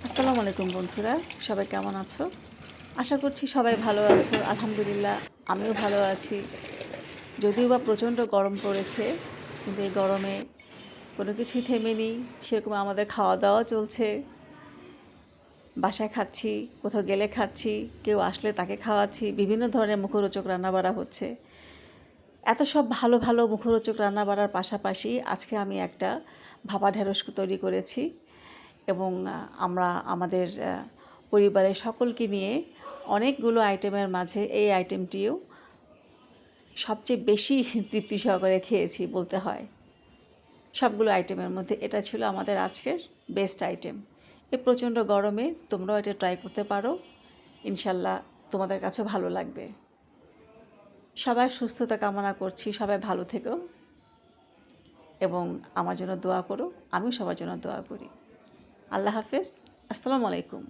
আসসালামু আলাইকুম বন্ধুরা, সবাই কেমন আছো? আশা করছি সবাই ভালো আছো। আলহামদুলিল্লাহ, আমিও ভালো আছি। যদিও বা প্রচণ্ড গরম পড়েছে, কিন্তু এই গরমে কোনো কিছুই থেমেনি। সেরকম আমাদের খাওয়া দাওয়া চলছে, বাসায় খাচ্ছি, কোথাও গেলে খাচ্ছি, কেউ আসলে তাকে খাওয়াচ্ছি, বিভিন্ন ধরনের মুখরোচক রান্নাবাড়া হচ্ছে। এত সব ভালো ভালো মুখরোচক রান্নাবাড়ার পাশাপাশি আজকে আমি একটা ভাপা ঢেঁড়স তৈরি করেছি এবং আমরা আমাদের পরিবারের সকলকে নিয়ে অনেকগুলো আইটেমের মাঝে এই আইটেমটিও সবচেয়ে বেশি তৃপ্তি সহকারে খেয়েছি বলতে হয়। সবগুলো আইটেমের মধ্যে এটা ছিল আমাদের আজকের বেস্ট আইটেম। এই প্রচণ্ড গরমে তোমরাও এটা ট্রাই করতে পারো, ইনশাল্লাহ তোমাদের কাছে ভালো লাগবে। সবাই সুস্থতা কামনা করছি, সবাই ভালো থেকো এবং আমার জন্য দোয়া করো। আমিও সবার জন্য দোয়া করি। আল্লাহ হাফেজ, আসসালামু আলাইকুম।